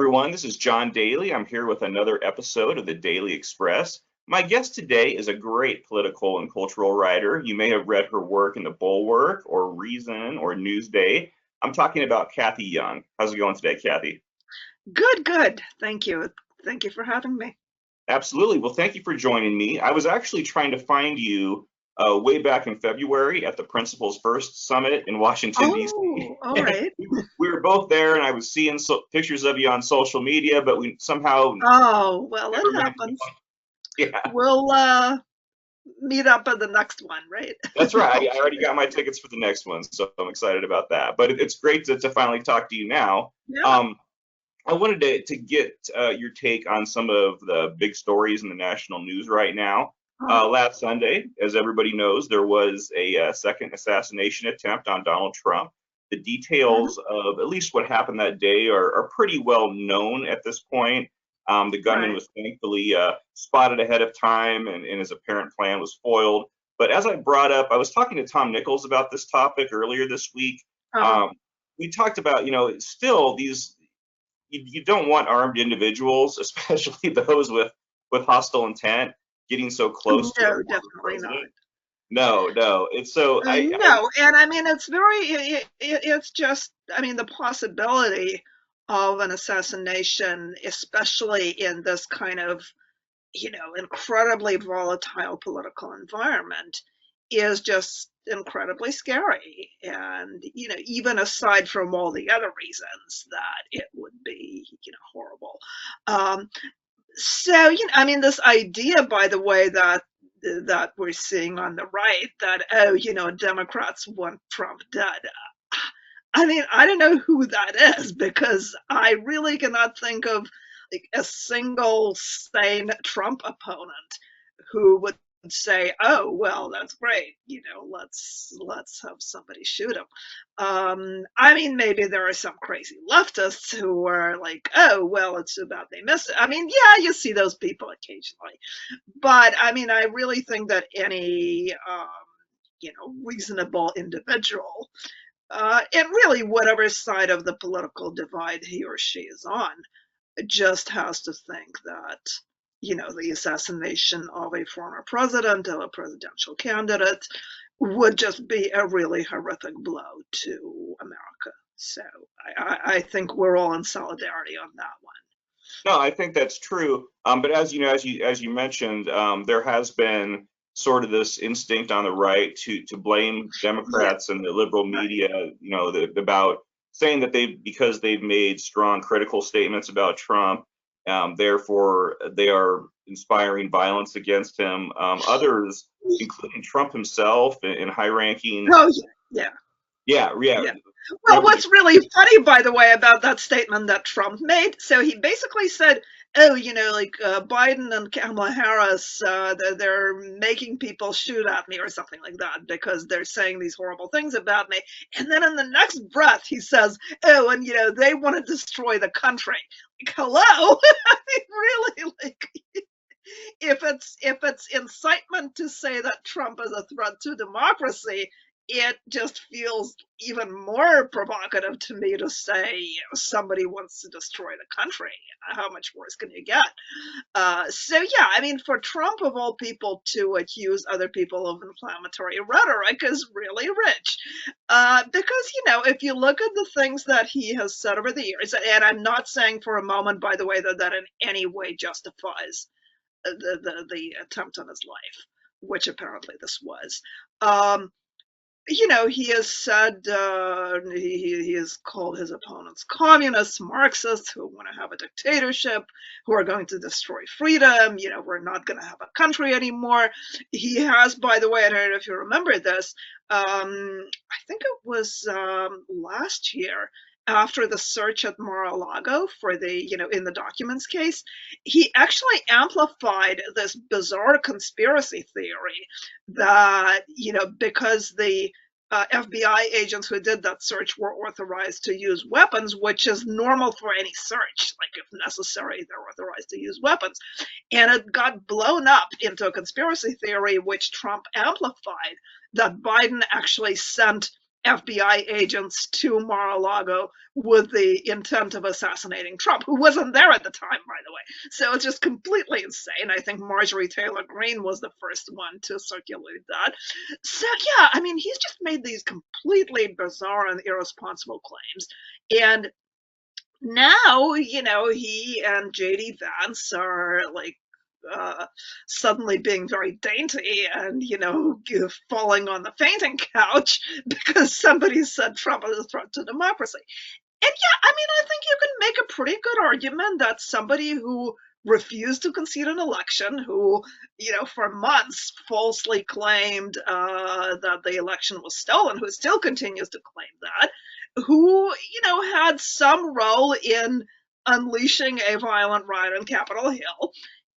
everyone. This is John Daly. I'm here with another episode of the Daily Express. My guest today is a great political and cultural writer. You may have read her work in The Bulwark or Reason or Newsday. I'm talking about Cathy Young. How's it going today, Cathy? Good, good. Thank you. Thank you for having me. Absolutely. Well, thank you for joining me. I was actually trying to find you way back in February at the Principles First Summit in Washington, D.C. Oh, all right. We were both there, and I was seeing pictures of you on social media, but we somehow Oh, well, it never made it. happens. Yeah, We'll meet up at the next one, right? that's right. I already got my tickets for the next one, so I'm excited about that. But it's great to finally talk to you now. Yeah. Um, I wanted to get your take on some of the big stories in the national news right now. Uh-huh. Last Sunday, as everybody knows, there was a second assassination attempt on Donald Trump. The Mhm. details of at least what happened that day are pretty well known at this point. The gunman Right. was thankfully spotted ahead of time, and his apparent plan was foiled. But as I brought up, I was talking to Tom Nichols about this topic earlier this week. Uh-huh. Um, we talked about, still these you don't want armed individuals, especially those with hostile intent, getting so close to a No, former definitely not. president. No, no. It's so I No, and I mean it's it's just I mean the possibility of an assassination, especially in this kind of incredibly volatile political environment is just incredibly scary. And, even aside from all the other reasons that it would be, horrible. Um, I mean, this idea, by the way, that we're seeing on the right that, oh, Democrats want Trump dead. I mean, I don't know who that is because I really cannot think of like a single sane Trump opponent who would say, "Oh, well, that's great. Let's have somebody shoot him." I mean, maybe there are some crazy leftists who are like, "Oh, well, it's too bad they missed it." I mean, yeah, you see those people occasionally, but I mean, I really think that any reasonable individual and really whatever side of the political divide he or she is on, just has to think that, the assassination of a former president, of a presidential candidate, would just be a really horrific blow to America. So I think we're all in solidarity on that one. no, I think that's true. But as you know, as you mentioned, there has been sort of this instinct on the right to blame Yeah, Democrats and the liberal right. media, about saying that because they've made strong critical statements about Trump, therefore they are inspiring violence against him. Others, including Trump himself and high-ranking, Oh, yeah, yeah. yeah, yeah, Yeah. Well, Republican. what's really funny, by the way, about that statement that Trump made, so he basically said, oh, like Biden and Kamala Harris, they're making people shoot at me or something like that because they're saying these horrible things about me. And then in the next breath, he says, oh, and, they want to destroy the country. Like, hello? I mean, really, like, if it's incitement to say that Trump is a threat to democracy, it just feels even more provocative to me to say, somebody wants to destroy the country. How much worse can you get? So yeah, I mean, for Trump of all people to accuse other people of inflammatory rhetoric is really rich, because if you look at the things that he has said over the years, and I'm not saying for a moment, by the way, that in any way justifies the attempt on his life, which apparently this was. Um, he has said he has called his opponents communists, Marxists who want to have a dictatorship, who are going to destroy freedom. We're not going to have a country anymore. He has, by the way, I don't know if you remember this. I think it was last year after the search at Mar-a-Lago for the, in the documents case, he actually amplified this bizarre conspiracy theory that, because the FBI agents who did that search were authorized to use weapons, which is normal for any search. Like, if necessary, they're authorized to use weapons. And it got blown up into a conspiracy theory, which Trump amplified, that Biden actually sent FBI agents to Mar-a-Lago with the intent of assassinating Trump, who wasn't there at the time, by the way. So it's just completely insane. I think Marjorie Taylor Greene was the first one to circulate that. So yeah, I mean, he's just made these completely bizarre and irresponsible claims. And now, he and JD Vance are like suddenly being very dainty and, falling on the fainting couch because somebody said Trump is a threat to democracy. And yeah, I mean, I think you can make a pretty good argument that somebody who refused to concede an election, who, for months falsely claimed that the election was stolen, who still continues to claim that, who, had some role in unleashing a violent riot on Capitol Hill,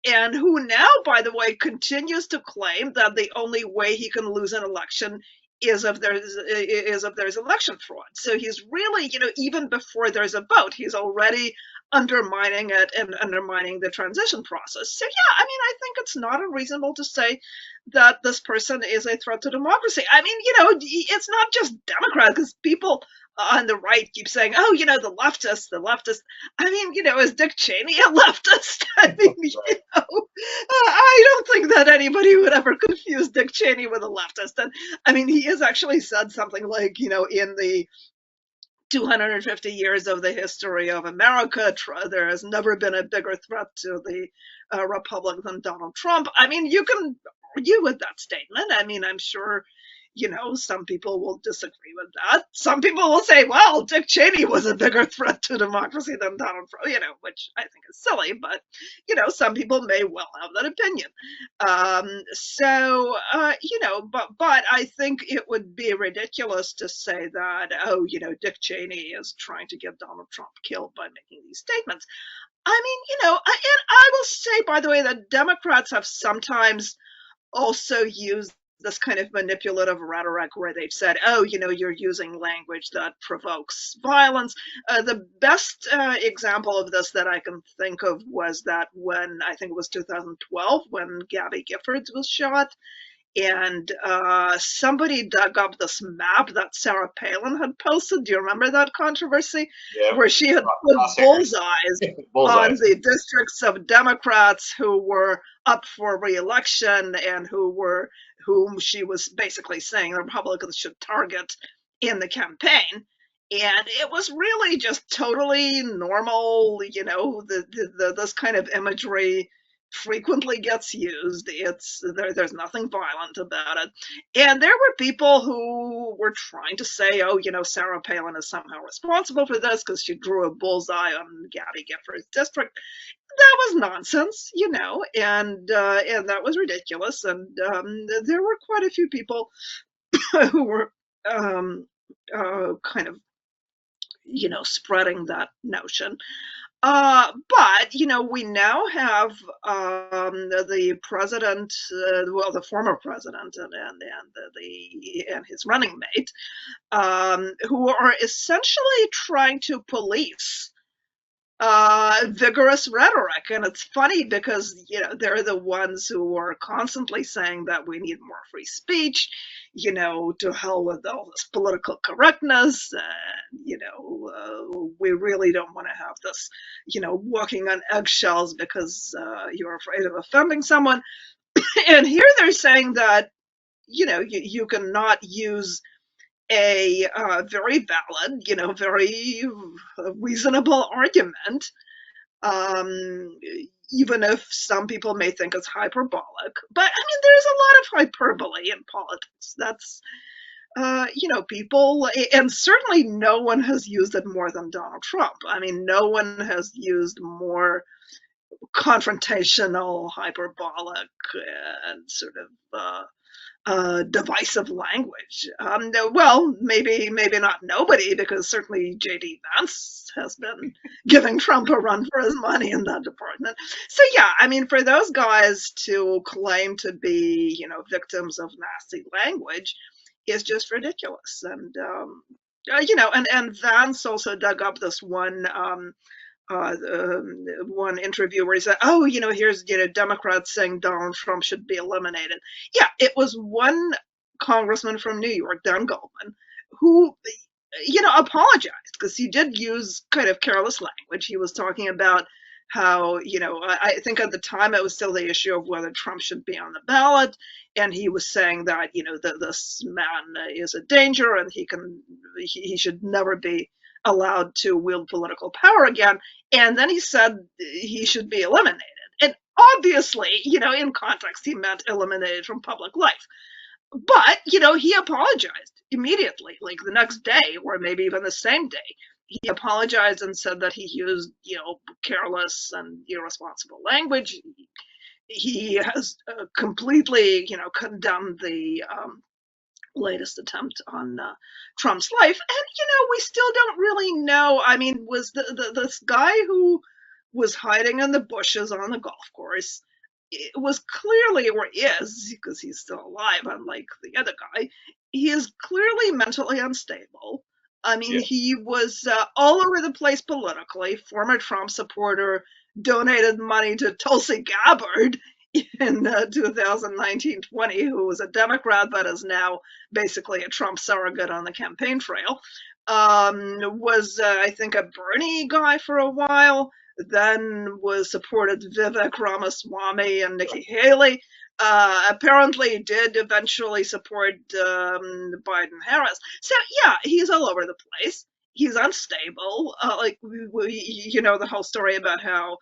and who now, by the way, continues to claim that the only way he can lose an election is if there's election fraud. So he's really, even before there's a vote, he's already undermining it and undermining the transition process. So yeah, I mean, I think it's not unreasonable to say that this person is a threat to democracy. I mean, it's not just Democrats, because people on the right keep saying, oh, the leftists. I mean, is Dick Cheney a leftist? I mean, I don't think that anybody would ever confuse Dick Cheney with a leftist. And I mean, he has actually said something like, in the 250 years of the history of America, there has never been a bigger threat to the republic than Donald Trump. I mean, you can argue with that statement. I mean, I'm sure, some people will disagree with that. Some people will say, well, Dick Cheney was a bigger threat to democracy than Donald Trump, which I think is silly, but, some people may well have that opinion. But I think it would be ridiculous to say that, oh, Dick Cheney is trying to get Donald Trump killed by making these statements. I mean, and I will say, by the way, that Democrats have sometimes also used this kind of manipulative rhetoric where they've said, oh, you're using language that provokes violence. The best example of this that I can think of was that when, I think it was 2012, when Gabby Giffords was shot, and somebody dug up this map that Sarah Palin had posted. Do you remember that controversy? Yeah, where she had put bullseyes on the districts of Democrats who were up for re-election and whom she was basically saying the Republicans should target in the campaign. And it was really just totally normal, this kind of imagery frequently gets used. There's nothing violent about it. And there were people who were trying to say, oh, Sarah Palin is somehow responsible for this because she drew a bullseye on Gabby Giffords' district. That was nonsense, and that was ridiculous. And there were quite a few people who were kind of, spreading that notion. But, we now have the president, the former president and his running mate, who are essentially trying to police vigorous rhetoric. And it's funny because, they're the ones who are constantly saying that we need more free speech, to hell with all this political correctness. And, we really don't want to have this, walking on eggshells because you're afraid of offending someone. And here they're saying that, you cannot use a very valid, very reasonable argument, even if some people may think it's hyperbolic. But I mean, there's a lot of hyperbole in politics. That's, people, and certainly no one has used it more than Donald Trump. I mean, no one has used more confrontational, hyperbolic, and sort of divisive language. Well, maybe not nobody, because certainly JD Vance has been giving Trump a run for his money in that department. So yeah, I mean, for those guys to claim to be, victims of nasty language is just ridiculous. And and Vance also dug up this one one interview where he said, oh, here's, Democrats saying Donald Trump should be eliminated. Yeah, it was one congressman from New York, Dan Goldman, who, apologized because he did use kind of careless language. He was talking about how, I think at the time it was still the issue of whether Trump should be on the ballot. And he was saying that, that this man is a danger and he should never be allowed to wield political power again. And then he said he should be eliminated. And obviously, in context, he meant eliminated from public life. But, he apologized immediately, like the next day, or maybe even the same day. He apologized and said that he used, careless and irresponsible language. He has completely, condemned the latest attempt on Trump's life. And, we still don't really know. I mean, was this guy who was hiding in the bushes on the golf course, it was clearly, or is, because he's still alive, unlike the other guy, he is clearly mentally unstable. I mean, Yeah. he was all over the place politically, former Trump supporter, donated money to Tulsi Gabbard in 2019-20, who was a Democrat but is now basically a Trump surrogate on the campaign trail. Was, I think, a Bernie guy for a while, then was supported Vivek Ramaswamy and Nikki Haley. Apparently did eventually support Biden Harris. So yeah, he's all over the place. He's unstable. Like the whole story about how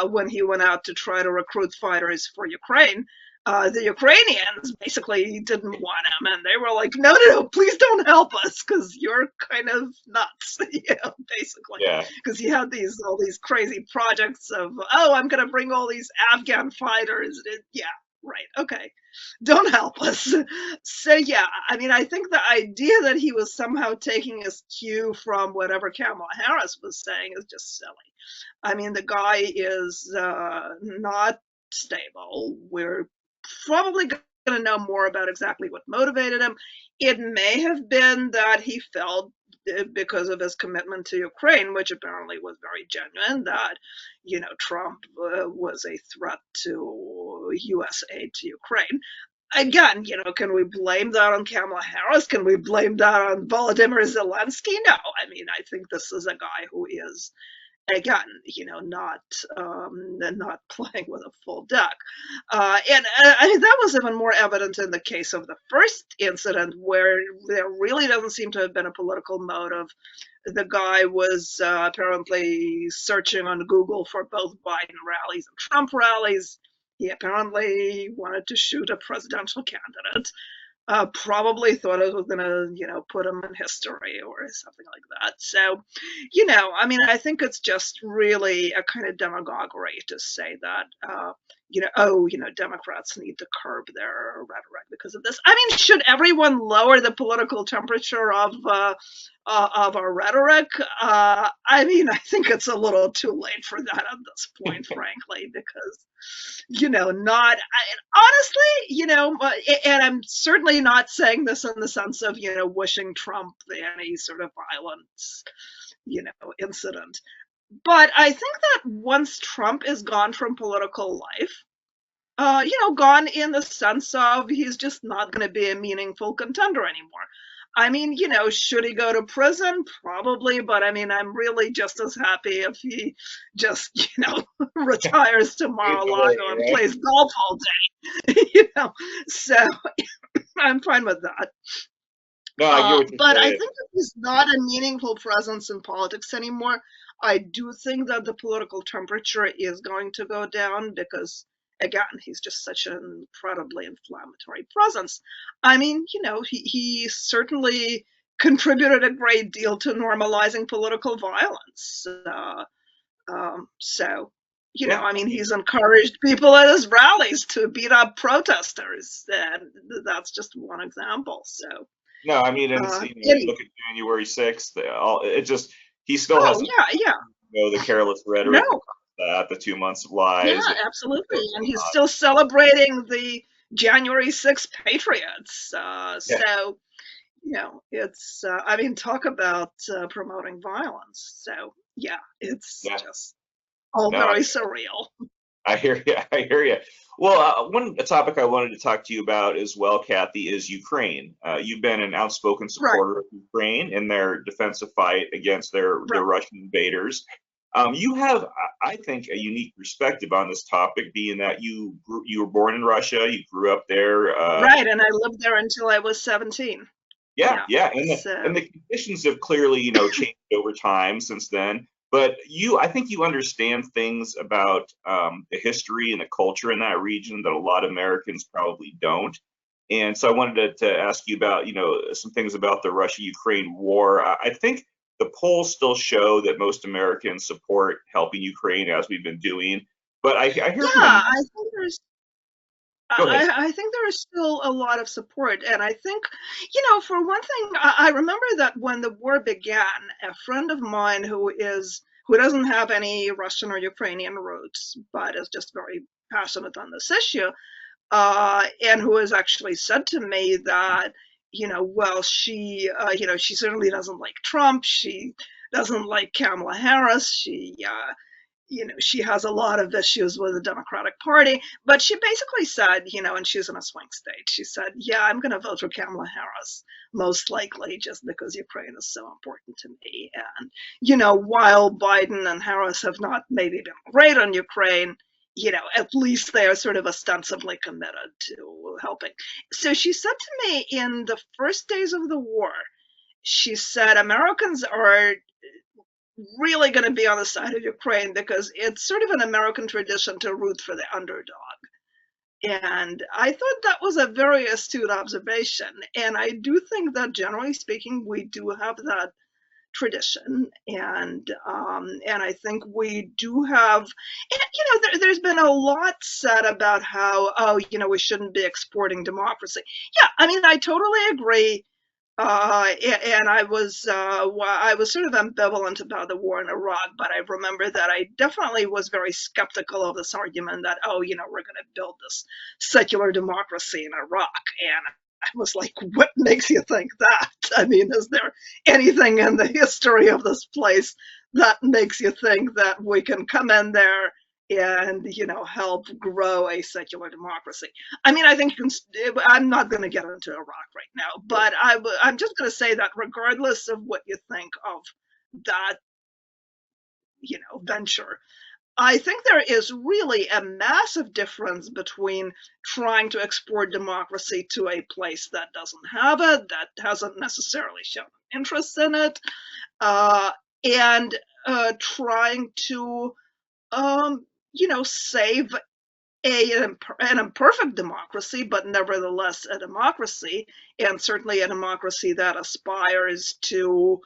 when he went out to try to recruit fighters for Ukraine, the Ukrainians basically didn't want him, and they were like, no, please don't help us because you're kind of nuts, basically. Yeah. Because he had all these crazy projects of, oh, I'm going to bring all these Afghan fighters. Yeah, right, okay. Don't help us. So yeah, I mean, I think the idea that he was somehow taking his cue from whatever Kamala Harris was saying is just silly. I mean, the guy is not stable. We're probably going to know more about exactly what motivated him. It may have been that he felt, because of his commitment to Ukraine, which apparently was very genuine, that, Trump was a threat to U.S. aid to Ukraine. Again, can we blame that on Kamala Harris? Can we blame that on Volodymyr Zelensky? No. I mean, I think this is a guy who is, again, not playing with a full deck. And I mean, that was even more evident in the case of the first incident, where there really doesn't seem to have been a political motive. The guy was apparently searching on Google for both Biden rallies and Trump rallies. He apparently wanted to shoot a presidential candidate. Probably thought it was going to, put him in history or something like that. So, I mean, I think it's just really a kind of demagoguery to say that, Democrats need to curb their rhetoric because of this. I mean, should everyone lower the political temperature of our rhetoric? I mean, I think it's a little too late for that at this point, frankly, because not honestly, and I'm certainly not saying this in the sense of, wishing Trump any sort of violence, incident. But I think that once Trump is gone from political life, gone in the sense of he's just not going to be a meaningful contender anymore. I mean, should he go to prison? Probably, but I mean, I'm really just as happy if he just, retires to Mar-a-Lago and plays golf all day, So I'm fine with that. No, I get what you're But I saying. think that he's not a meaningful presence in politics anymore. I do think that the political temperature is going to go down because, again, he's just such an incredibly inflammatory presence. I mean, he certainly contributed a great deal to normalizing political violence. So, Yeah. I mean, he's encouraged people at his rallies to beat up protesters, and that's just one example. So, No, I mean, and you anyway. look at January 6th, it just, he still Oh, has yeah. the careless rhetoric No, that the 2 months of yeah, lies. absolutely. And he's still celebrating the January 6th Patriots. Yeah. So, it's, I mean, talk about promoting violence. So, yeah, it's Yeah. just all No, very surreal. I hear you. I hear you. Well, one topic I wanted to talk to you about as well, Kathy, is Ukraine. You've been an outspoken Right, supporter of Ukraine in their defensive fight against their right. Russian invaders. You have, I think, a unique perspective on this topic, being that you were born in Russia, you grew up there. Right, and I lived there until I was 17. Yeah, Yeah. yeah, and So, the conditions have clearly, changed over time since then. But I think you understand things about the history and the culture in that region that a lot of Americans probably don't. And so I wanted to ask you about, some things about the Russia-Ukraine war. I think the polls still show that most Americans support helping Ukraine as we've been doing. But I hear from yeah, a, I think there's go ahead. I think there is still a lot of support. And I think, for one thing, I remember that when the war began, a friend of mine who doesn't have any Russian or Ukrainian roots, but is just very passionate on this issue, and who has actually said to me that, well, she certainly doesn't like Trump. She doesn't like Kamala Harris. She has a lot of issues with the Democratic Party, but she basically said, and she's in a swing state, she said, yeah, I'm going to vote for Kamala Harris, most likely just because Ukraine is so important to me. And, while Biden and Harris have not maybe been great on Ukraine, at least they are sort of ostensibly committed to helping. So she said to me in the first days of the war, she said, Americans are really going to be on the side of Ukraine because it's sort of an American tradition to root for the underdog. And I thought that was a very astute observation. And I do think that generally speaking, we do have that tradition. And I think we do have, and, there's been a lot said about how, oh, we shouldn't be exporting democracy. Yeah, I mean, I totally agree, and I was sort of ambivalent about the war in Iraq, but I remember that I definitely was very skeptical of this argument that, oh, we're going to build this secular democracy in Iraq. And I was like, what makes you think that? I mean, is there anything in the history of this place that makes you think that we can come in there and, help grow a secular democracy? I mean, I think I'm not going to get into Iraq right now, but I'm just going to say that regardless of what you think of that, venture, I think there is really a massive difference between trying to export democracy to a place that doesn't have it, that hasn't necessarily shown interest in it, uh, and trying to, save an imperfect democracy, but nevertheless a democracy, and certainly a democracy that aspires to,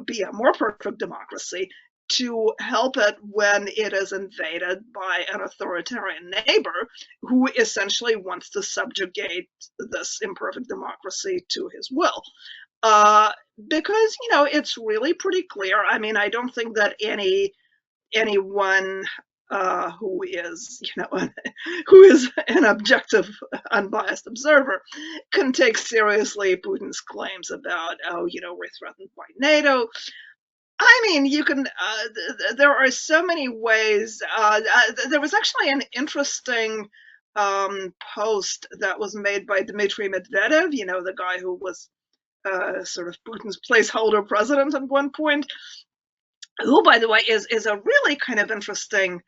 be a more perfect democracy, to help it when it is invaded by an authoritarian neighbor who essentially wants to subjugate this imperfect democracy to his will. Uh, because, it's really pretty clear. I mean, I don't think that anyone who is, who is an objective, unbiased observer, can take seriously Putin's claims about, oh, we're threatened by NATO. I mean, you can. There are so many ways. There was actually an interesting post that was made by Dmitry Medvedev. The guy who was sort of Putin's placeholder president at one point, who, by the way, is a really kind of interesting.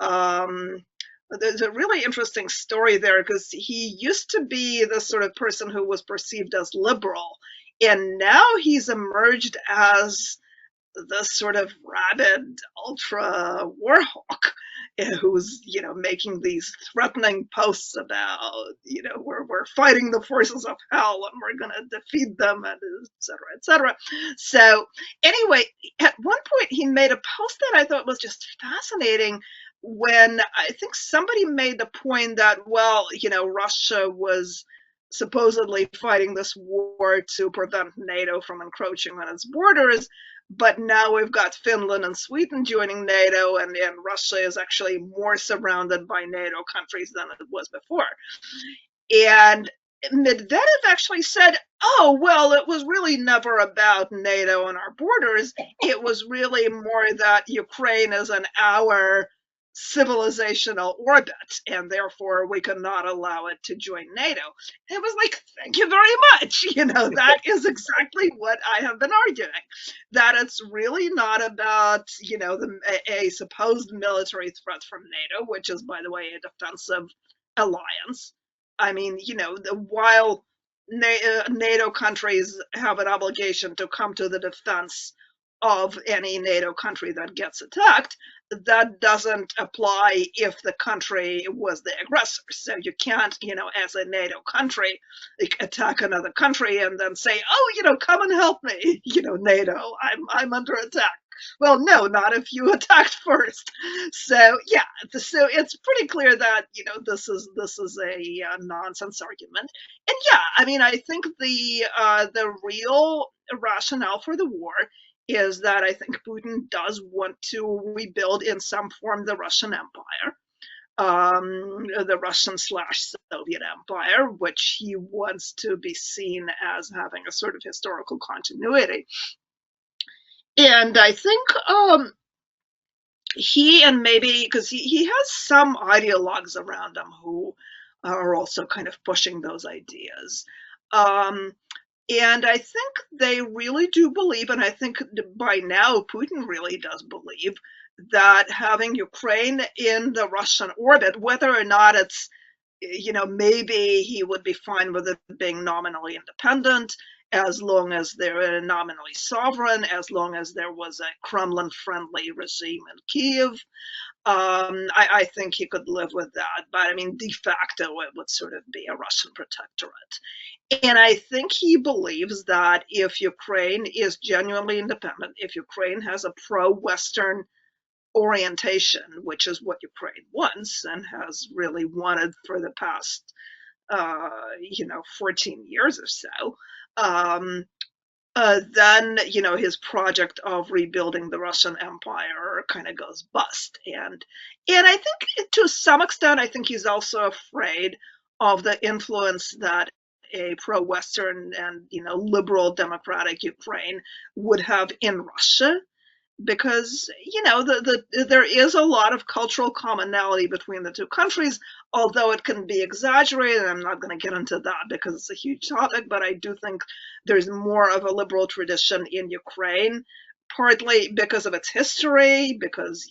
Um, there's a really interesting story there because he used to be the sort of person who was perceived as liberal, and now he's emerged as this sort of rabid ultra war hawk who's making these threatening posts about we're fighting the forces of hell and we're going to defeat them, and etc., etc. So anyway, at one point he made a post that I thought was just fascinating, when I think somebody made the point that, well, Russia was supposedly fighting this war to prevent NATO from encroaching on its borders, but now we've got Finland and Sweden joining NATO, and Russia is actually more surrounded by NATO countries than it was before. And Medvedev actually said, oh, well, it was really never about NATO and our borders. It was really more that Ukraine is an hour civilizational orbit, and therefore we cannot allow it to join NATO. It was like, thank you very much. That is exactly what I have been arguing, that it's really not about, a supposed military threat from NATO, which is, by the way, a defensive alliance. I mean, while NATO countries have an obligation to come to the defense of any NATO country that gets attacked, that doesn't apply if the country was the aggressor. So you can't, as a NATO country, like, attack another country and then say, oh, come and help me, NATO, I'm under attack. Well, no, not if you attacked first. So yeah, so it's pretty clear that this is a nonsense argument. And yeah, I mean, I think the real rationale for the war is that I think Putin does want to rebuild in some form the Russian Empire, the Russian/Soviet Empire, which he wants to be seen as having a sort of historical continuity. And I think he, and maybe because he has some ideologues around him who are also kind of pushing those ideas. And I think they really do believe, and I think by now Putin really does believe, that having Ukraine in the Russian orbit, whether or not it's, maybe he would be fine with it being nominally independent, as long as they're nominally sovereign, as long as there was a Kremlin-friendly regime in Kiev. I think he could live with that, but I mean, de facto, it would sort of be a Russian protectorate. And I think he believes that if Ukraine is genuinely independent, if Ukraine has a pro-Western orientation, which is what Ukraine wants and has really wanted for the past, 14 years or so, then his project of rebuilding the Russian Empire kind of goes bust. And I think to some extent, I think he's also afraid of the influence that a pro-Western and liberal democratic Ukraine would have in Russia, because there is a lot of cultural commonality between the two countries, although it can be exaggerated. I'm not going to get into that because it's a huge topic, but I do think there's more of a liberal tradition in Ukraine, partly because of its history, because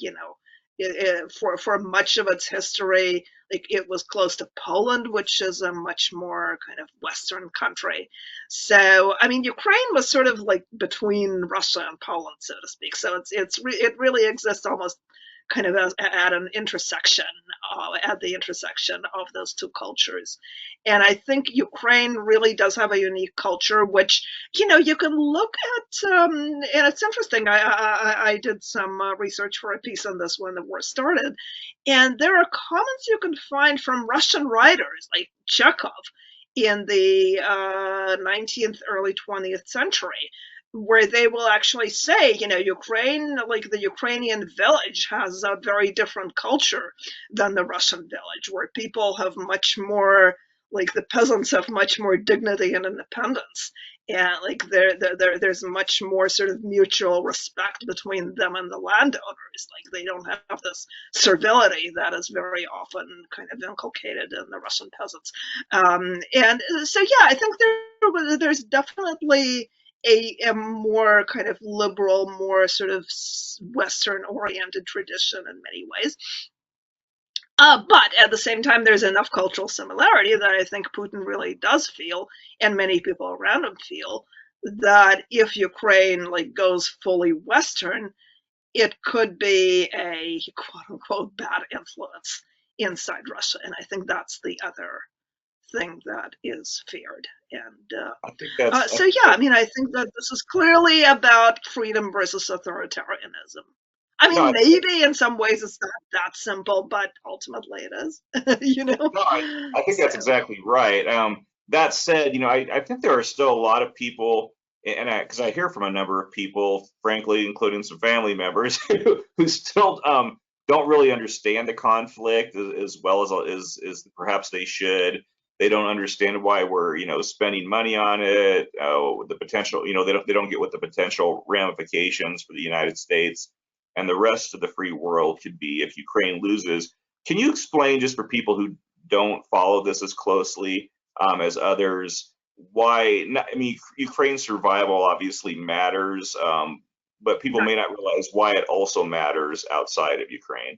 for much of its history, like, it was close to Poland, which is a much more kind of Western country. So I mean, Ukraine was sort of like between Russia and Poland, so to speak. So it really exists almost kind of at an intersection, at the intersection of those two cultures. And I think Ukraine really does have a unique culture, which you can look at, and it's interesting. I did some research for a piece on this when the war started, and there are comments you can find from Russian writers like Chekhov in the 19th, early 20th century, where they will actually say, Ukraine, like the Ukrainian village, has a very different culture than the Russian village, where people have much more, like the peasants have much more dignity and independence. And like there's much more sort of mutual respect between them and the landowners. Like they don't have this servility that is very often kind of inculcated in the Russian peasants. And so, yeah, I think there's definitely a more kind of liberal, more sort of Western-oriented tradition in many ways. But at the same time, there's enough cultural similarity that I think Putin really does feel, and many people around him feel, that if Ukraine like goes fully Western, it could be a quote unquote bad influence inside Russia. And I think that's the other thing that is feared. And I think that's so, yeah, I mean, I think that this is clearly about freedom versus authoritarianism. I no, mean, maybe in some ways it's not that simple, but ultimately it is, no, I think that's So, exactly right. That said, I think there are still a lot of people, and because I hear from a number of people, frankly, including some family members, who still don't really understand the conflict as well as perhaps they should. They don't understand why we're, spending money on it. The potential, they don't get what the potential ramifications for the United States and the rest of the free world could be if Ukraine loses. Can you explain, just for people who don't follow this as closely as others, why? I mean, Ukraine's survival obviously matters, but people may not realize why it also matters outside of Ukraine.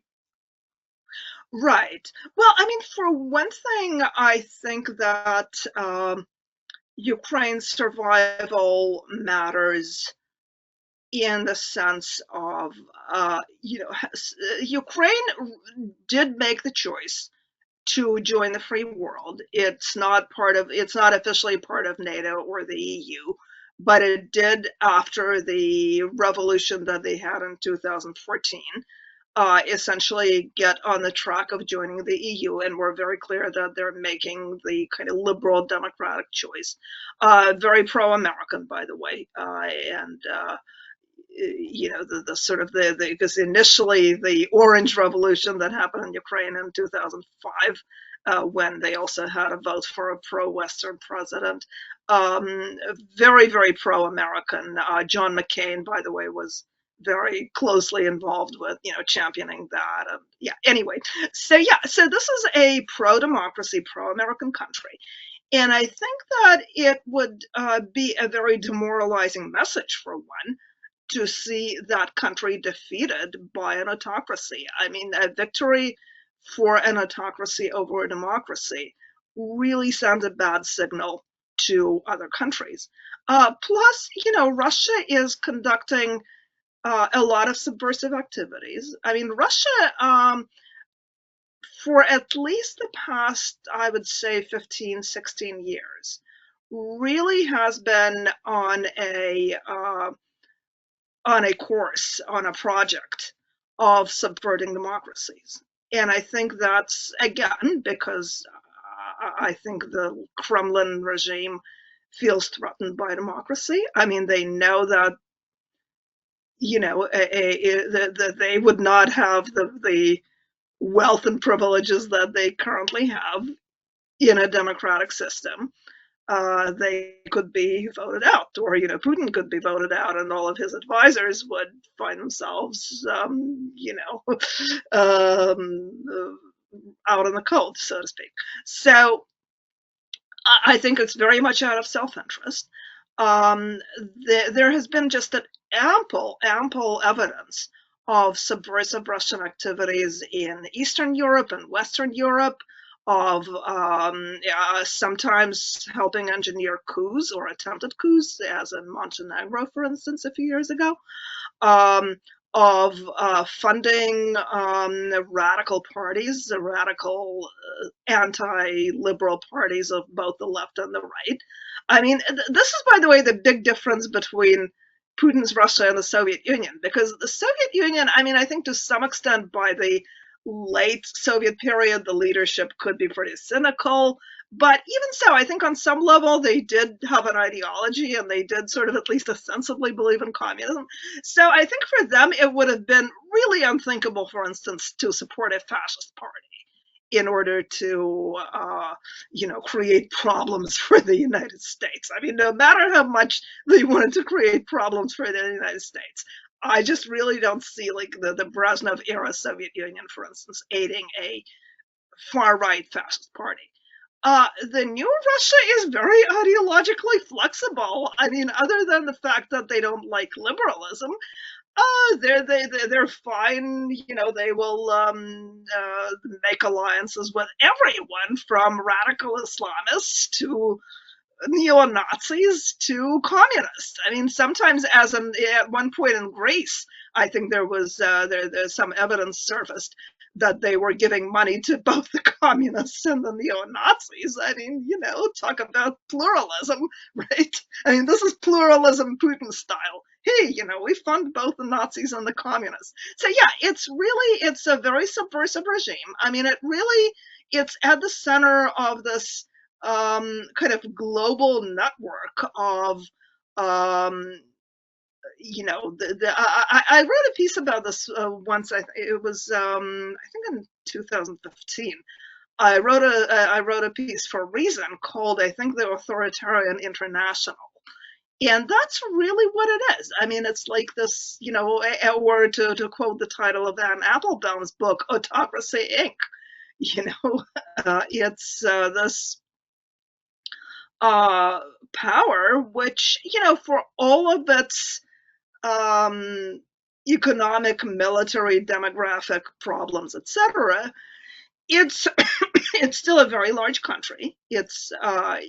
Right. Well, I mean, for one thing, I think that Ukraine's survival matters in the sense of, Ukraine did make the choice to join the free world. It's not officially part of NATO or the EU, but it did after the revolution that they had in 2014. Essentially get on the track of joining the EU, and we're very clear that they're making the kind of liberal democratic choice. Very pro-American, by the way, and the sort of the because initially the Orange Revolution that happened in Ukraine in 2005, when they also had a vote for a pro-Western president, very, very pro-American. John McCain, by the way, was very closely involved with championing that. Yeah. Anyway, so this is a pro-democracy, pro-American country. And I think that it would be a very demoralizing message, for one, to see that country defeated by an autocracy. I mean, a victory for an autocracy over a democracy really sends a bad signal to other countries. Plus, Russia is conducting a lot of subversive activities. I mean, Russia, for at least the past, I would say, 15, 16 years, really has been on a course, on a project of subverting democracies. And I think that's, again, because I think the Kremlin regime feels threatened by democracy. I mean, they know that, that they would not have the wealth and privileges that they currently have in a democratic system. They could be voted out, or Putin could be voted out, and all of his advisors would find themselves, out in the cold, so to speak. So I think it's very much out of self-interest. There has been just an ample evidence of subversive Russian activities in Eastern Europe and Western Europe, of sometimes helping engineer coups or attempted coups, as in Montenegro, for instance, a few years ago, of funding radical parties, the radical anti-liberal parties of both the left and the right. I mean, this is, by the way, the big difference between Putin's Russia and the Soviet Union, because the Soviet Union, I mean, I think to some extent by the late Soviet period, the leadership could be pretty cynical. But even so, I think on some level they did have an ideology, and they did sort of at least ostensibly believe in communism. So I think for them it would have been really unthinkable, for instance, to support a fascist party in order to, create problems for the United States. I mean, no matter how much they wanted to create problems for the United States, I just really don't see, like, the Brezhnev era Soviet Union, for instance, aiding a far right fascist party. The new Russia is very ideologically flexible. I mean, other than the fact that they don't like liberalism, they're fine. They will make alliances with everyone, from radical Islamists to neo-Nazis to communists. I mean, sometimes, at one point in Greece, I think there's some evidence surfaced that they were giving money to both the communists and the neo-Nazis. I mean, talk about pluralism, right? I mean, this is pluralism Putin style. Hey, we fund both the Nazis and the communists. So yeah, it's a very subversive regime. I mean, it's at the center of this kind of global network of, I wrote a piece about this once. It was, I think, in 2015. I wrote a piece for Reason called, I think, The Authoritarian International. And that's really what it is. I mean, it's like this, or to quote the title of Anne Applebaum's book, Autocracy Inc. You know, it's this uh, power, which, for all of its um, economic, military, demographic problems, etc., it's it's still a very large country. It's a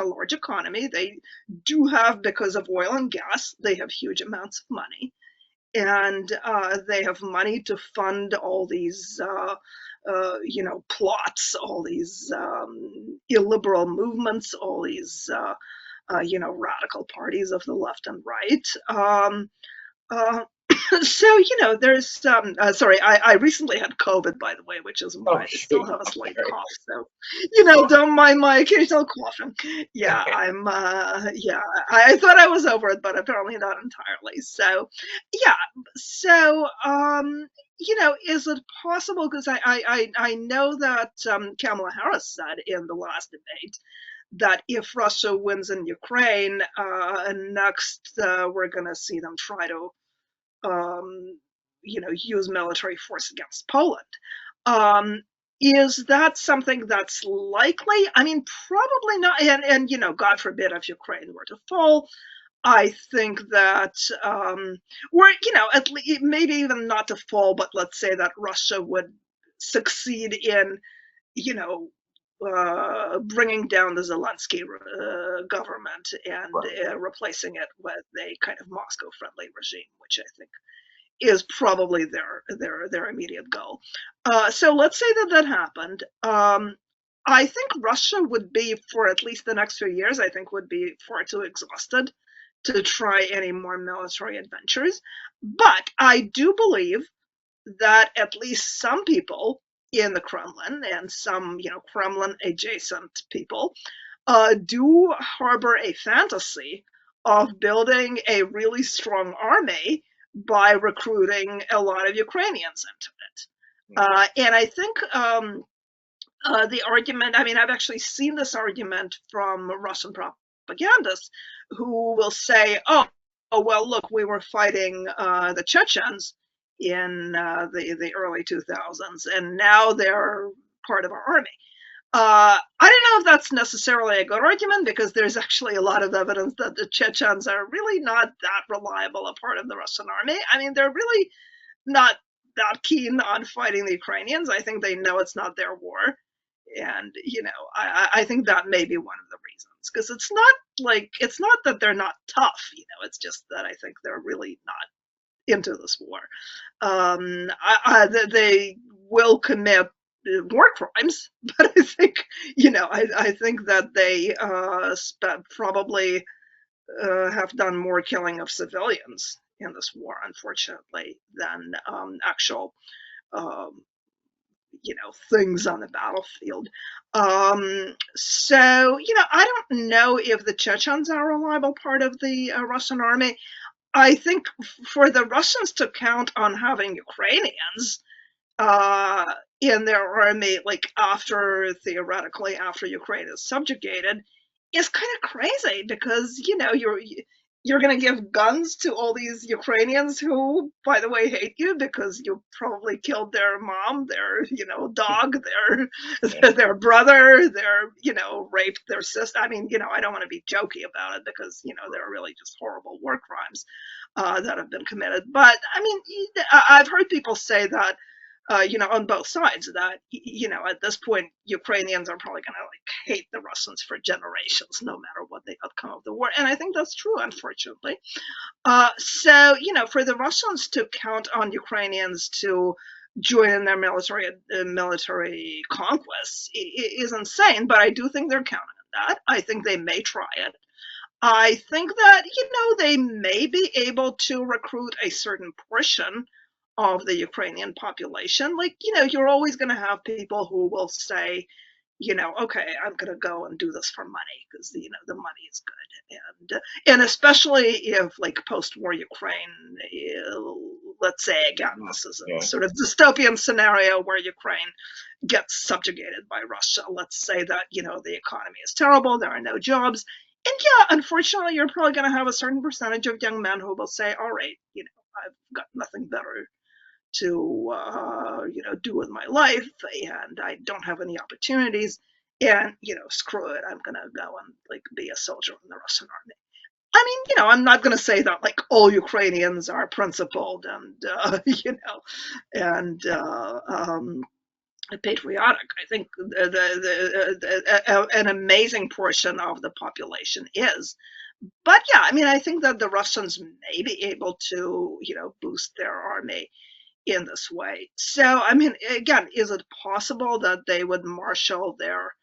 large economy. They do have, because of oil and gas, they have huge amounts of money, and they have money to fund all these plots, all these illiberal movements, all these radical parties of the left and right. Uh, so there's sorry, I recently had COVID, by the way, which is why Oh I still shoot, have a I'm slight sorry. cough. So don't mind my occasional coughing. Yeah, I thought I was over it, but apparently not entirely. So yeah, so is it possible? Because I know that Kamala Harris said in the last debate that if Russia wins in Ukraine, next we're going to see them try to use military force against Poland. Um, is that something that's likely? I mean, probably not. And God forbid if Ukraine were to fall, I think that, or at least maybe even not to fall, but let's say that Russia would succeed in, you know, bringing down the Zelensky government and Right. replacing it with a kind of Moscow-friendly regime, which I think is probably their immediate goal. So let's say that happened. I think Russia would be, for at least the next few years, I think would be far too exhausted to try any more military adventures. But I do believe that at least some people in the Kremlin and some, Kremlin adjacent people do harbor a fantasy of building a really strong army by recruiting a lot of Ukrainians into it. And I think the argument, I mean, I've actually seen this argument from Russian propagandists who will say, well, look, we were fighting the Chechens in the early 2000s, and now they're part of our army. I don't know if that's necessarily a good argument, because there's actually a lot of evidence that the Chechens are really not that reliable a part of the Russian army. I mean, they're really not that keen on fighting the Ukrainians. I think they know it's not their war. And, I think that may be one of the reasons, because it's not that they're not tough, it's just that I think they're really not into this war. They will commit war crimes, but I think, I think that they probably have done more killing of civilians in this war, unfortunately, than actual, um, things on the battlefield. So, I don't know if the Chechens are a reliable part of the Russian army. I think for the Russians to count on having Ukrainians uh, in their army, like theoretically after Ukraine is subjugated, is kind of crazy, because you're going to give guns to all these Ukrainians who, by the way, hate you because you probably killed their mom, their dog, Yeah. their brother, their raped their sister. I mean, I don't want to be jokey about it, because they're really just horrible war crimes that have been committed. But I mean, I've heard people say that on both sides, that at this point Ukrainians are probably going to hate the Russians for generations, no matter what the outcome of the war. And I think that's true, unfortunately. So for the Russians to count on Ukrainians to join in their military conquests is insane. But I do think they're counting on that. I think they may try it. I think that, they may be able to recruit a certain portion of the Ukrainian population. Like, you're always going to have people who will say, okay, I'm going to go and do this for money, because the money is good. And especially if, like, post-war Ukraine, let's say again, this is a Yeah. sort of dystopian scenario where Ukraine gets subjugated by Russia. Let's say that, the economy is terrible, there are no jobs. And yeah, unfortunately, you're probably going to have a certain percentage of young men who will say, all right, I've got nothing better to, do with my life, and I don't have any opportunities. And, screw it, I'm going to go and like be a soldier in the Russian army. I mean, I'm not going to say that like all Ukrainians are principled and, and patriotic. I think an amazing portion of the population is. But yeah, I mean, I think that the Russians may be able to, boost their army in this way. So, I mean, again, is it possible that they would marshal their,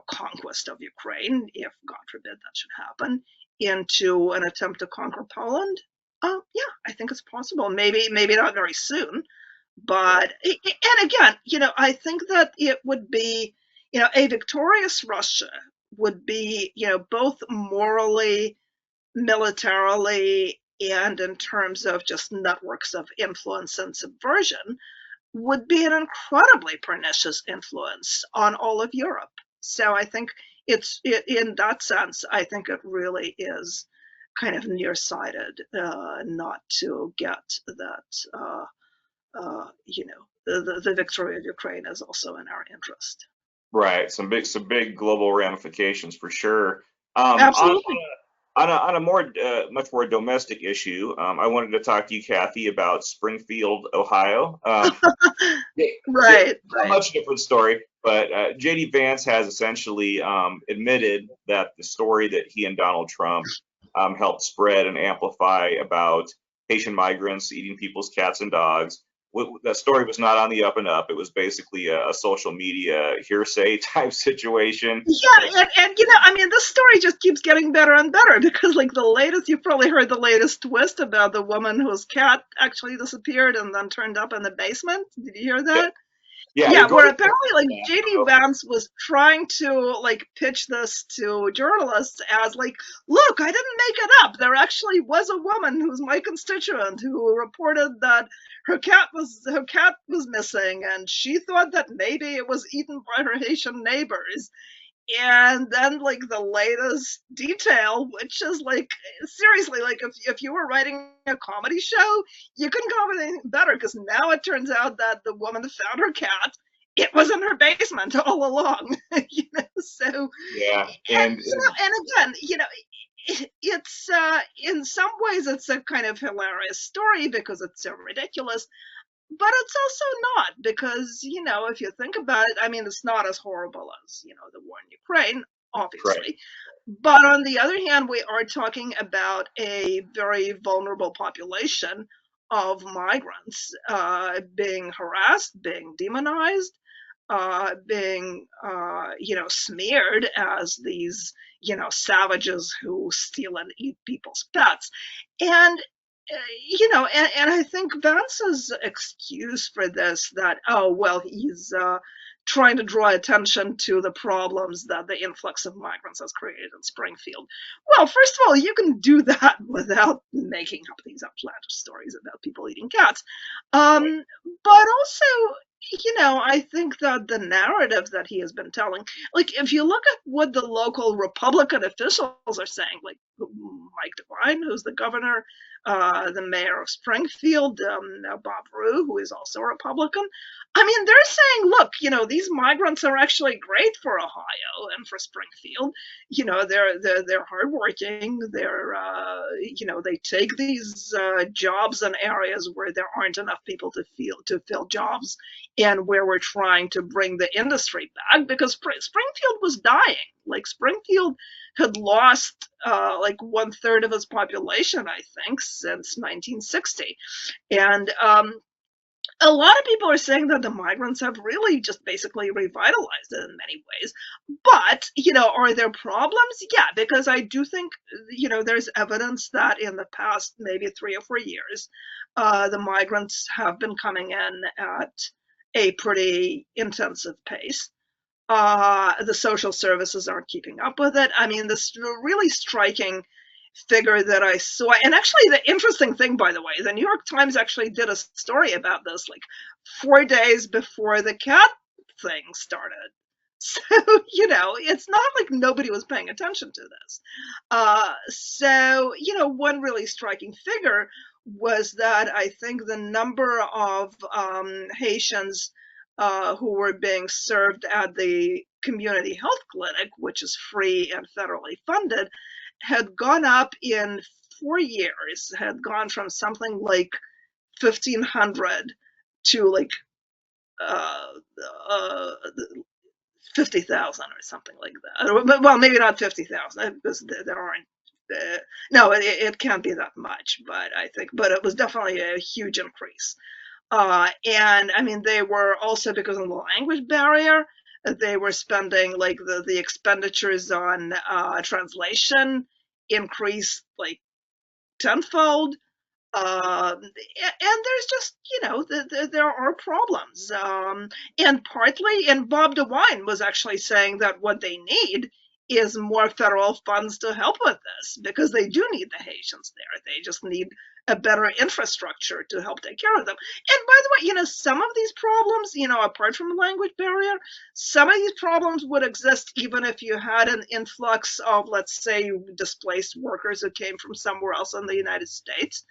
conquest of Ukraine, if God forbid that should happen, into an attempt to conquer Poland? Yeah, I think it's possible. Maybe not very soon, but and again, I think that it would be, a victorious Russia would be, both morally, militarily, and in terms of just networks of influence and subversion, would be an incredibly pernicious influence on all of Europe. So I think in that sense, I think it really is kind of nearsighted not to get that, the victory of Ukraine is also in our interest. Right. Some big global ramifications for sure. On Absolutely. on a more much more domestic issue, I wanted to talk to you, Kathy, about Springfield, Ohio. Yeah, Right, not right. much different story, but JD Vance has essentially admitted that the story that he and Donald Trump helped spread and amplify about Haitian migrants eating people's cats and dogs. That story was not on the up and up. It was basically a social media hearsay type situation. Yeah, and I mean, this story just keeps getting better and better because, like, you've probably heard the latest twist about the woman whose cat actually disappeared and then turned up in the basement. Did you hear Yeah, that? yeah, Yeah, go where ahead. apparently like JD Vance was trying to like pitch this to journalists as like, look, I didn't make it up. There actually was a woman who's my constituent who reported that her cat was missing and she thought that maybe it was eaten by her Haitian neighbors. And then like the latest detail, which is like, seriously, like if you were writing a comedy show, you couldn't come up with anything better because now it turns out that the woman found her cat, it was in her basement all along. So Yeah, and and again, it's in some ways it's a kind of hilarious story because it's so ridiculous, but it's also not because, if you think about it, I mean, it's not as horrible as, the war in Ukraine, right, obviously. But on the other hand, we are talking about a very vulnerable population of migrants being harassed, being demonized, being, smeared as these, savages who steal and eat people's pets. And and I think Vance's excuse for this that, oh, well, he's trying to draw attention to the problems that the influx of migrants has created in Springfield. Well, first of all, you can do that without making up these outlandish stories about people eating cats. right, But also, I think that the narrative that he has been telling, like, if you look at what the local Republican officials are saying, like Mike DeWine, who's the governor, the mayor of Springfield, Bob Rue, who is also a Republican. I mean, they're saying, look, these migrants are actually great for Ohio and for Springfield. They're hardworking. They're they take these jobs in areas where there aren't enough people to fill jobs, and where we're trying to bring the industry back because Springfield was dying. Like Springfield had lost like one third of its population, I think, since 1960. And a lot of people are saying that the migrants have really just basically revitalized it in many ways. But, are there problems? Yeah, because I do think, there's evidence that in the past maybe 3 or 4 years, the migrants have been coming in at a pretty intensive pace. The social services aren't keeping up with it. I mean, this really striking figure that I saw, and actually, the interesting thing, by the way, the New York Times actually did a story about this like 4 days before the cat thing started. So, it's not like nobody was paying attention to this. One really striking figure was that I think the number of Haitians who were being served at the community health clinic, which is free and federally funded, had gone up in 4 years, had gone from something like 1,500 to like uh, uh, 50,000 or something like that. Well, maybe not 50,000 because there aren't. No, it can't be that much, but it was definitely a huge increase. And I mean, they were also, because of the language barrier, they were spending like the expenditures on translation increased like tenfold. And there's just, there are problems. And partly, and Bob DeWine was actually saying that what they need is more federal funds to help with this, because they do need the Haitians there. They just need a better infrastructure to help take care of them. And by the way, some of these problems, apart from the language barrier, some of these problems would exist even if you had an influx of, let's say, displaced workers who came from somewhere else in the United States.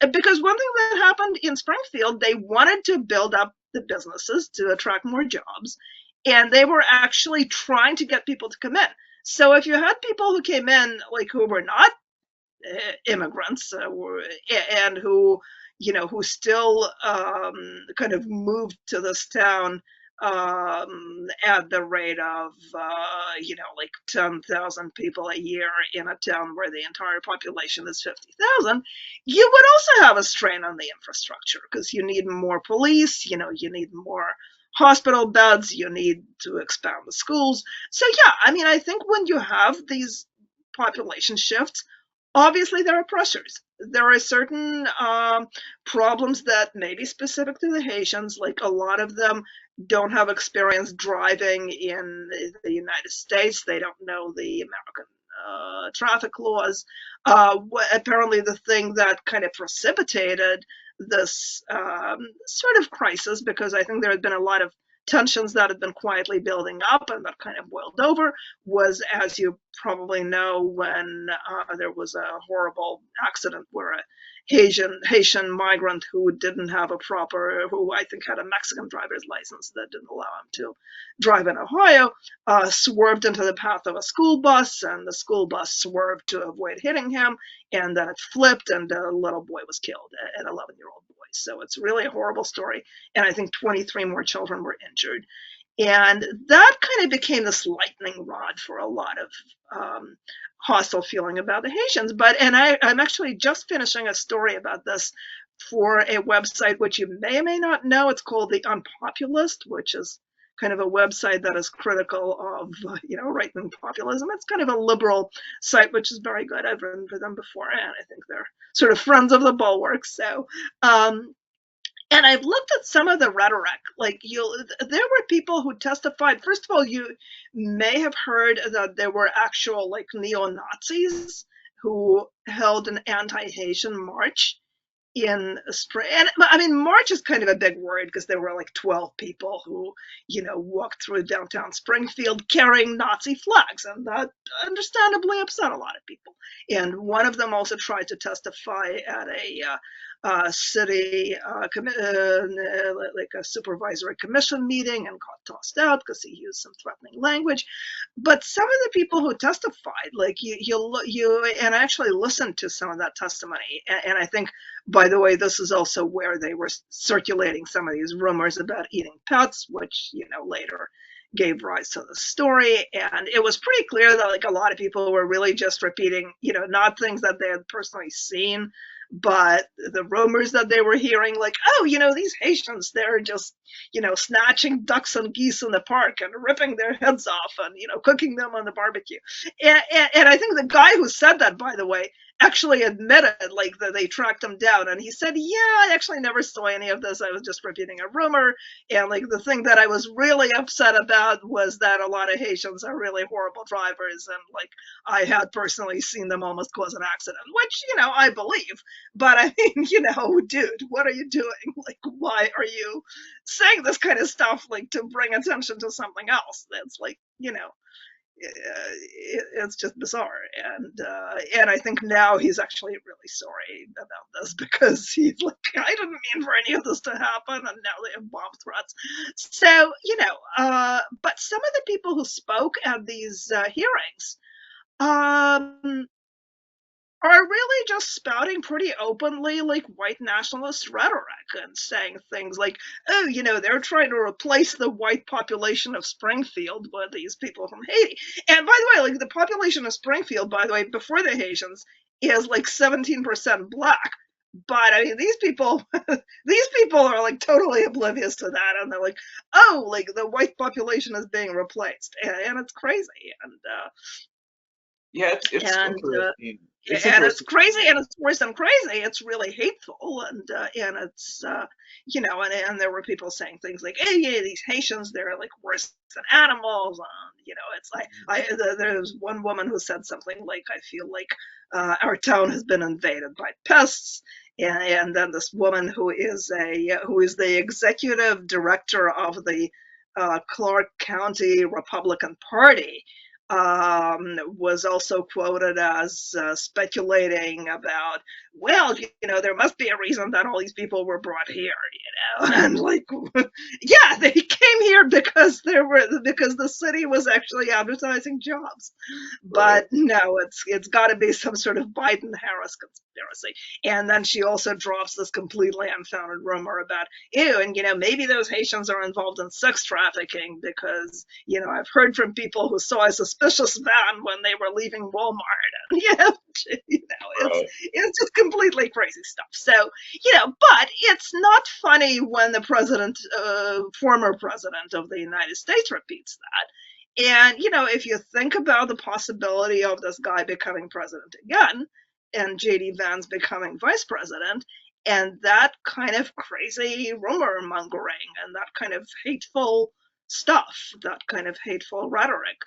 Because one thing that happened in Springfield, they wanted to build up the businesses to attract more jobs, and they were actually trying to get people to come in. So if you had people who came in, like, who were not immigrants, and who still kind of moved to this town at the rate of like 10,000 people a year in a town where the entire population is 50,000, you would also have a strain on the infrastructure, because you need more police, you need more hospital beds, you need to expand the schools. So yeah, I mean, I think when you have these population shifts, obviously there are pressures. There are certain problems that may be specific to the Haitians, like a lot of them don't have experience driving in the United States. They don't know the American traffic laws. Apparently, the thing that kind of precipitated this sort of crisis, because I think there had been a lot of tensions that had been quietly building up and that kind of boiled over, was, as you probably know, when there was a horrible accident where a Haitian migrant who didn't have a proper, who I think had a Mexican driver's license that didn't allow him to drive in Ohio, swerved into the path of a school bus, and the school bus swerved to avoid hitting him, and then it flipped, and a little boy was killed, an 11-year-old boy. So it's really a horrible story, and I think 23 more children were injured. And that kind of became this lightning rod for a lot of hostile feeling about the Haitians. I'm actually just finishing a story about this for a website which you may or may not know. It's called The Unpopulist, which is kind of a website that is critical of, right-wing populism. It's kind of a liberal site, which is very good. I've written for them before, and I think they're sort of friends of the bulwark. So, and I've looked at some of the rhetoric. Like, there were people who testified. First of all, you may have heard that there were actual, like, neo-Nazis who held an anti-Haitian march in spring. And I mean, march is kind of a big word, because there were like 12 people who, walked through downtown Springfield carrying Nazi flags, and that understandably upset a lot of people. And one of them also tried to testify at a city, like a supervisory commission meeting, and got tossed out because he used some threatening language. But some of the people who testified, like and I actually listened to some of that testimony, and I think, by the way, this is also where they were circulating some of these rumors about eating pets, which, later gave rise to the story. And it was pretty clear that, like, a lot of people were really just repeating, not things that they had personally seen, but the rumors that they were hearing, like, oh, these Haitians, they're just, snatching ducks and geese in the park and ripping their heads off and, cooking them on the barbecue. And I think the guy who said that, by the way, actually admitted like that they tracked him down, and he said, yeah, I actually never saw any of this, I was just repeating a rumor, and like the thing that I was really upset about was that a lot of Haitians are really horrible drivers, and like I had personally seen them almost cause an accident, which I believe. But I mean, dude, what are you doing? Like, why are you saying this kind of stuff, like to bring attention to something else that's like, it's just bizarre. And I think now he's actually really sorry about this, because he's like, I didn't mean for any of this to happen, and now they have bomb threats. So but some of the people who spoke at these hearings um are really just spouting pretty openly like white nationalist rhetoric, and saying things like, oh, they're trying to replace the white population of Springfield with these people from Haiti. And by the way, like the population of Springfield, by the way, before the Haitians, is like 17% black. But I mean, these people, these people are like totally oblivious to that, and they're like, "Oh, like the white population is being replaced," and it's crazy. Yeah, it's And interesting. It's and it's interesting. crazy, and it's worse than crazy. It's really hateful, and it's and there were people saying things like, "Hey, yeah, these Haitians, they're like worse than animals." It's like there's one woman who said something like, "I feel like our town has been invaded by pests." And then this woman who is the executive director of the Clark County Republican Party was also quoted as speculating about, well, there must be a reason that all these people were brought here, and like, yeah, they came here because because the city was actually advertising jobs. Right. But no, it's got to be some sort of Biden-Harris conspiracy. And then she also drops this completely unfounded rumor about, ew, and maybe those Haitians are involved in sex trafficking, because I've heard from people who saw a suspicious van when they were leaving Walmart. And it's Right. it's just completely crazy stuff. So but it's not funny when the former president of the United States repeats that. And if you think about the possibility of this guy becoming president again, and JD Vance becoming vice president, and that kind of crazy rumor mongering, and that kind of hateful stuff, that kind of hateful rhetoric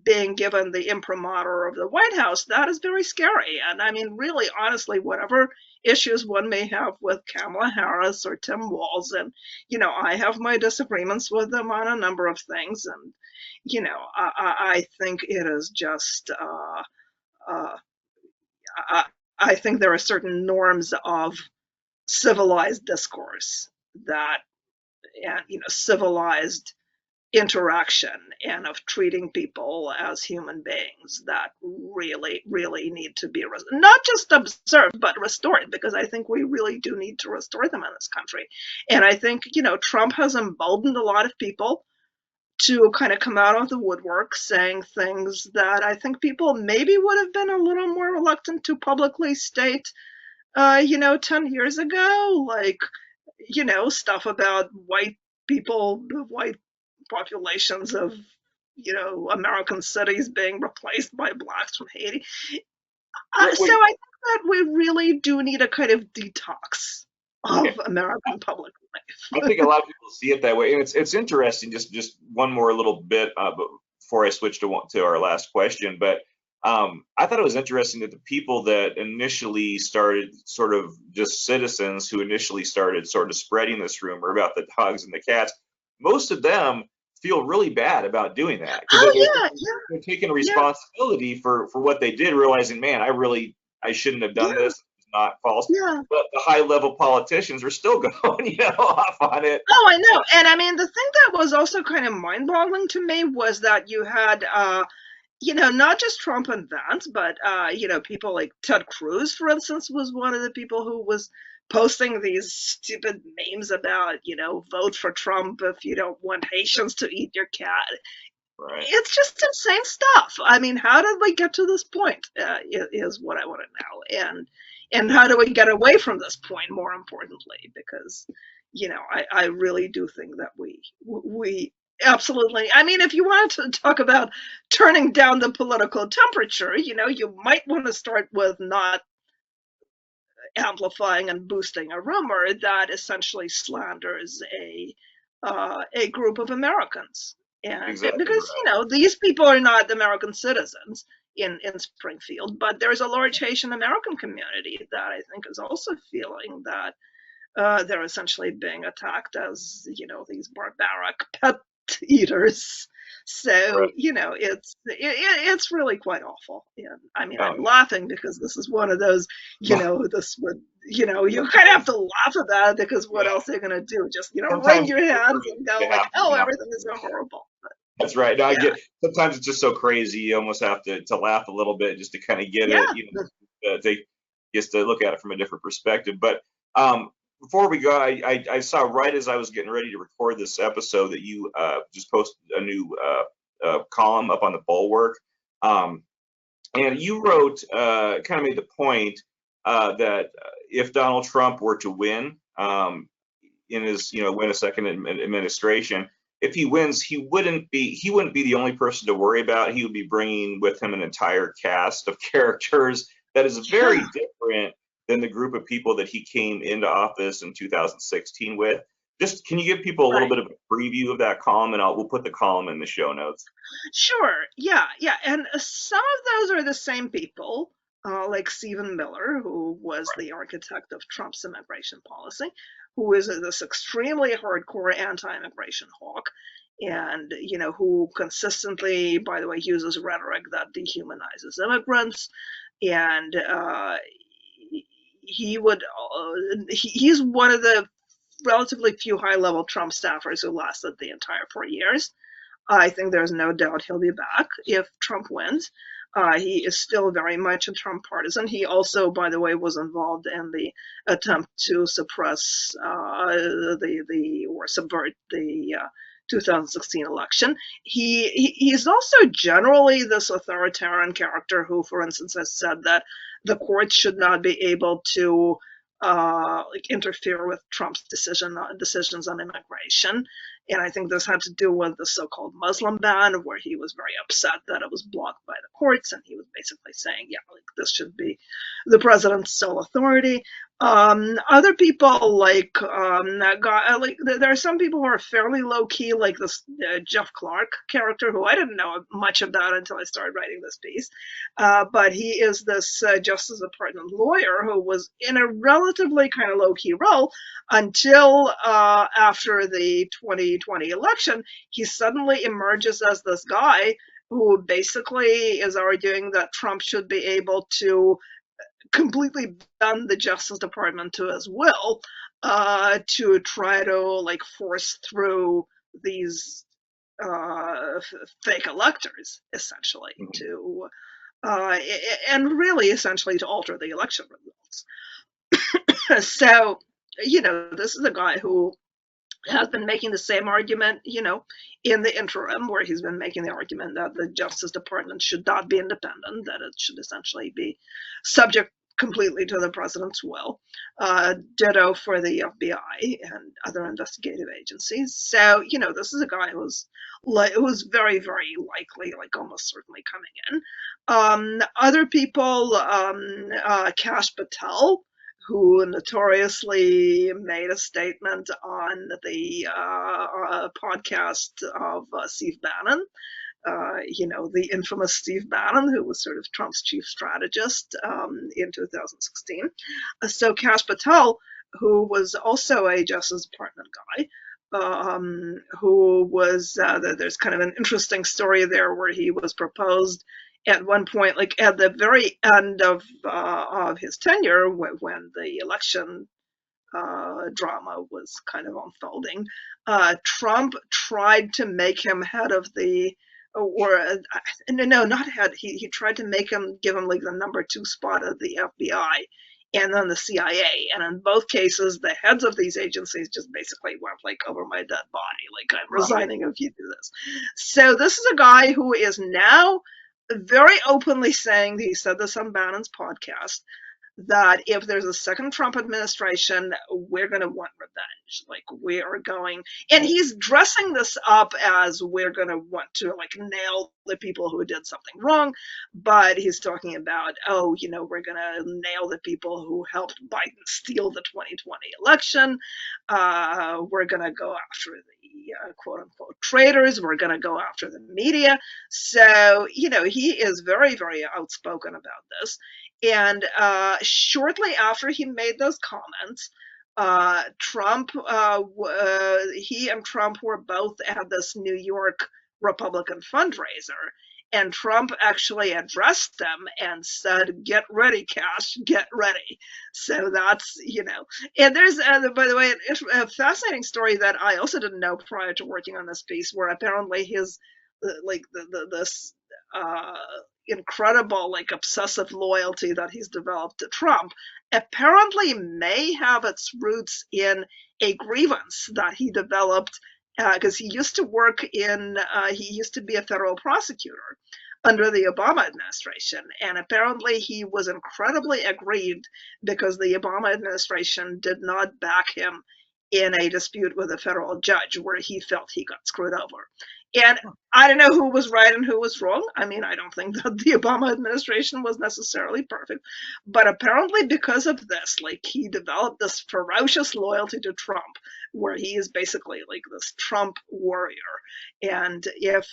being given the imprimatur of the White House, that is very scary. And I mean, really, honestly, whatever issues one may have with Kamala Harris or Tim Walz, and I have my disagreements with them on a number of things, and I think it is just uh, I, I think there are certain norms of civilized discourse that, and civilized interaction, and of treating people as human beings, that really, really need to be not just observed but restored, because I think we really do need to restore them in this country. And I think Trump has emboldened a lot of people to kind of come out of the woodwork saying things that I think people maybe would have been a little more reluctant to publicly state 10 years ago, like, stuff about white people, white populations of, American cities being replaced by blacks from Haiti. What, So what, I think that we really do need a kind of detox yeah, of American public I life. think a lot of people see it that way, and it's interesting. Just one more little bit before I switch to our last question, but I thought it was interesting that the people that initially started, sort of just citizens who initially started sort of spreading this rumor about the dogs and the cats, most of them feel really bad about doing that, because Oh they're, yeah, yeah, they're taking yeah, responsibility for what they did, realizing, man, I shouldn't have done yeah, this. It's not false. yeah. But the high level politicians are still going, off on it. Oh, I know. And I mean, the thing that was also kind of mind-boggling to me was that you had not just Trump and Vance, but people like Ted Cruz, for instance, was one of the people who was posting these stupid memes about, vote for Trump if you don't want Haitians to eat your cat. Right. It's just insane stuff. I mean, how did we get to this point? Is what I want to know, and how do we get away from this point? More importantly, because I really do think that we absolutely. I mean, if you wanted to talk about turning down the political temperature, you might want to start with not amplifying and boosting a rumor that essentially slanders a group of Americans. And Exactly because, right. these people are not American citizens in Springfield, but there's a large Haitian American community that I think is also feeling that they're essentially being attacked as, these barbaric pet eaters. So, Right. it's really quite awful. And I mean, Oh I'm yeah. laughing because this is one of those, this would, you kind of have to laugh about it because what Yeah. else are you going to do? Just, wring Sometimes your it's so hands crazy and go you like, have to, oh, everything is so horrible. But that's right. No, I yeah, get sometimes it's just so crazy you almost have to laugh a little bit just to kind of get it, yeah, to just to look at it from a different perspective. But um, before we go, I saw right as I was getting ready to record this episode that you just posted a new column up on the Bulwark. Um, and you wrote, kind of made the point that if Donald Trump were to win in his, win a second administration, if he wins, he wouldn't be the only person to worry about. He would be bringing with him an entire cast of characters that is yeah. very different than the group of people that he came into office in 2016 with. Just can you give people a little Right. bit of a preview of that column, and we'll put the column in the show notes. Sure. Yeah. Yeah. And some of those are the same people, like Stephen Miller, who was the architect of Trump's immigration policy, who is this extremely hardcore anti-immigration hawk, and who consistently, by the way, uses rhetoric that dehumanizes immigrants, and he would he's one of the relatively few high-level Trump staffers who lasted the entire 4 years. I think there's no doubt he'll be back if Trump wins. He is still very much a Trump partisan. He also, by the way, was involved in the attempt to suppress or subvert the 2016 election. He's also generally this authoritarian character who, for instance, has said that the courts should not be able to interfere with Trump's decisions on immigration. And I think this had to do with the so-called Muslim ban, where he was very upset that it was blocked by the courts, and he was basically saying, "Yeah, like this should be the president's sole authority." Other people that guy, like there are some people who are fairly low key, like this Jeff Clark character, who I didn't know much about until I started writing this piece. But he is this Justice Department lawyer who was in a relatively kind of low key role until after the 2020 election. He suddenly emerges as this guy who basically is arguing that Trump should be able to completely bend the Justice Department to his will to try to like force through these fake electors, essentially, Mhm. to and really essentially to alter the election results. So, this is a guy who has been making the same argument, in the interim, where he's been making the argument that the Justice Department should not be independent, that it should essentially be subject completely to the president's will. Ditto for the FBI and other investigative agencies. So, this is a guy who's very, very likely, like almost certainly coming in. Other people, Kash Patel, who notoriously made a statement on the podcast of Steve Bannon, the infamous Steve Bannon, who was sort of Trump's chief strategist in 2016. So Kash Patel, who was also a Justice Department guy, who was, there's kind of an interesting story there where he was proposed at one point, like at the very end of his tenure, when the election drama was kind of unfolding. Trump tried to make him head of the, or no, not head. He tried to make him give him like the number 2 spot at the FBI and then the CIA. And in both cases, the heads of these agencies just basically went like, over my dead body, like I'm Right. resigning if you do this. So this is a guy who is now very openly saying, he said this on Bannon's podcast, that if there's a second Trump administration, we're going to want revenge. Like we are going, and he's dressing this up as we're going to want to like nail the people who did something wrong, but he's talking about, oh, we're going to nail the people who helped Biden steal the 2020 election. We're going to go after the quote unquote traitors. We're going to go after the media. So, he is very, very outspoken about this. And shortly after he made those comments, he and Trump were both at this New York Republican fundraiser. And Trump actually addressed them and said, "Get ready, Cash, get ready." So that's, and there's, by the way, a fascinating story that I also didn't know prior to working on this piece, where apparently his, like, this incredible, like, obsessive loyalty that he's developed to Trump apparently may have its roots in a grievance that he developed because he used to be a federal prosecutor under the Obama administration. And apparently he was incredibly aggrieved because the Obama administration did not back him in a dispute with a federal judge where he felt he got screwed over. And I don't know who was right and who was wrong. I mean, I don't think that the Obama administration was necessarily perfect, but apparently because of this, like, he developed this ferocious loyalty to Trump, where he is basically like this Trump warrior. And if,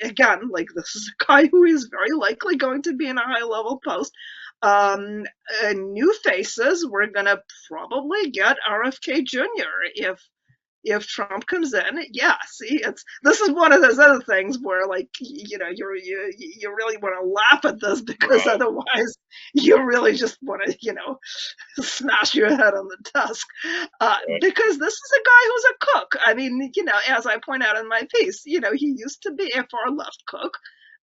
again, like, this is a guy who is very likely going to be in a high level post. New faces, we're going to probably get RFK Jr. if Trump comes in. Yeah, see, this is one of those other things where, like, you really want to laugh at this because Right. otherwise you really just want to, smash your head on the desk. Right. Because this is a guy who's a cook. I mean, as I point out in my piece, he used to be a far left cook.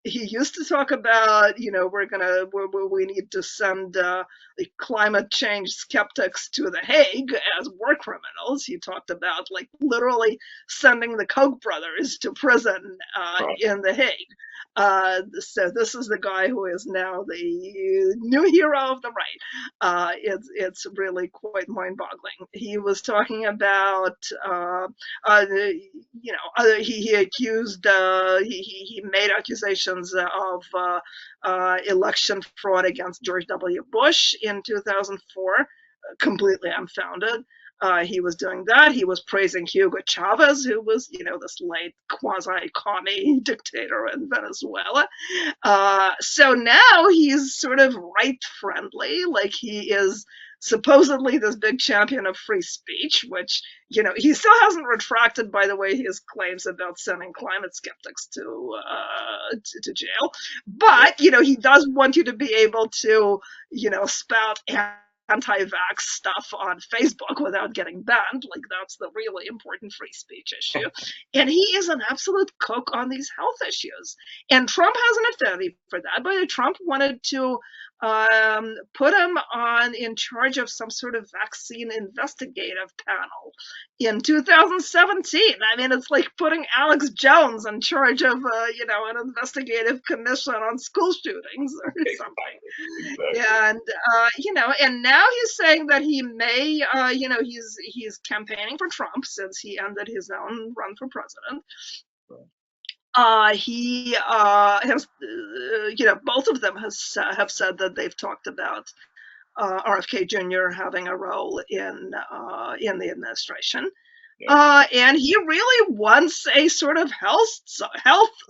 He used to talk about, we need to send like climate change skeptics to The Hague as war criminals. He talked about, like, literally sending the Koch brothers to prison Right. in The Hague. So this is the guy who is now the new hero of the right. It's really quite mind-boggling. He was talking about, he accused, he made accusations of election fraud against George W. Bush in 2004, completely unfounded. He was doing that. He was praising Hugo Chavez, who was, this late quasi-commie dictator in Venezuela. So now he's sort of right-friendly, like he is supposedly this big champion of free speech, which, he still hasn't retracted, by the way, his claims about sending climate skeptics to jail. But, he does want you to be able to, spout anti-vax stuff on Facebook without getting banned. Like, that's the really important free speech issue. And he is an absolute cook on these health issues. And Trump has an affinity for that, but Trump wanted to put him in charge of some sort of vaccine investigative panel in 2017. I mean, it's like putting Alex Jones in charge of, an investigative commission on school shootings or something. Exactly. And now he's saying that he may, he's campaigning for Trump since he ended his own run for president. He has, both of them have said that they've talked about RFK Jr. having a role in the administration. Yeah. And he really wants a sort of health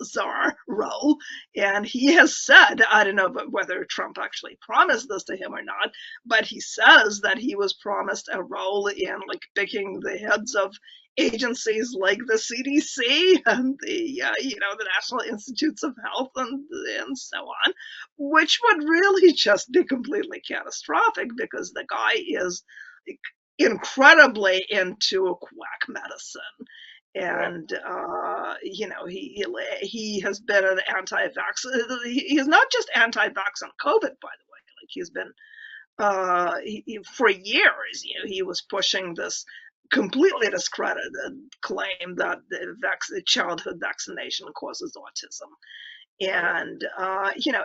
czar role. And he has said, I don't know whether Trump actually promised this to him or not, but he says that he was promised a role in, like, picking the heads of agencies like the CDC and the National Institutes of Health and so on, which would really just be completely catastrophic because the guy is, like, incredibly into quack medicine. And he has been an anti-vax. He's not just anti-vax on COVID, by the way. Like, he's been for years. He was pushing this completely discredited claim that the childhood vaccination causes autism. And,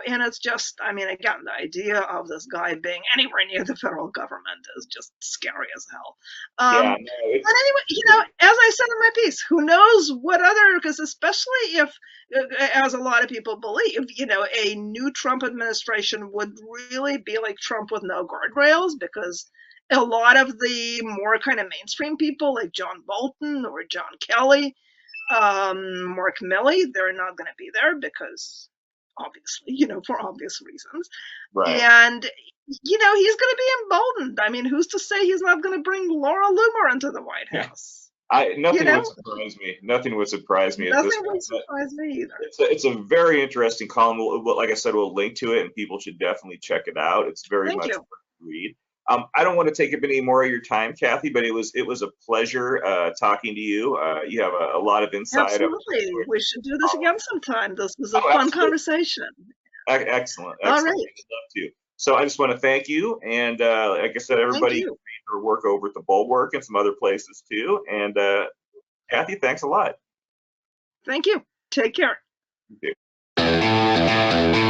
and it's just, I mean, again, the idea of this guy being anywhere near the federal government is just scary as hell. Yeah, Um, no, but anyway, as I said in my piece, who knows what other, because especially if, as a lot of people believe, a new Trump administration would really be like Trump with no guardrails, because a lot of the more kind of mainstream people like John Bolton or John Kelly, Mark Milley, they're not going to be there because obviously, for obvious reasons. right. And, he's going to be emboldened. I mean, who's to say he's not going to bring Laura Loomer into the White House? You Nothing would know, surprise me. Nothing would surprise me at this nothing would point. But surprise me either. it's a very interesting column. Like I said, we'll link to it, and people should definitely check it out. It's very Thank much you. worth a read. I don't want to take up any more of your time, Cathy, but it was a pleasure talking to you. You have a lot of insight. I've Absolutely. enjoyed We should do this following again sometime. This was a you. Oh, fun absolutely. conversation. Excellent, All excellent. right. I'd love to. So I just want to thank you, and like I said, Thank everybody can you. read her work over at the Bulwark and some other places too. And Cathy, thanks a lot. Thank you. Take care. You too.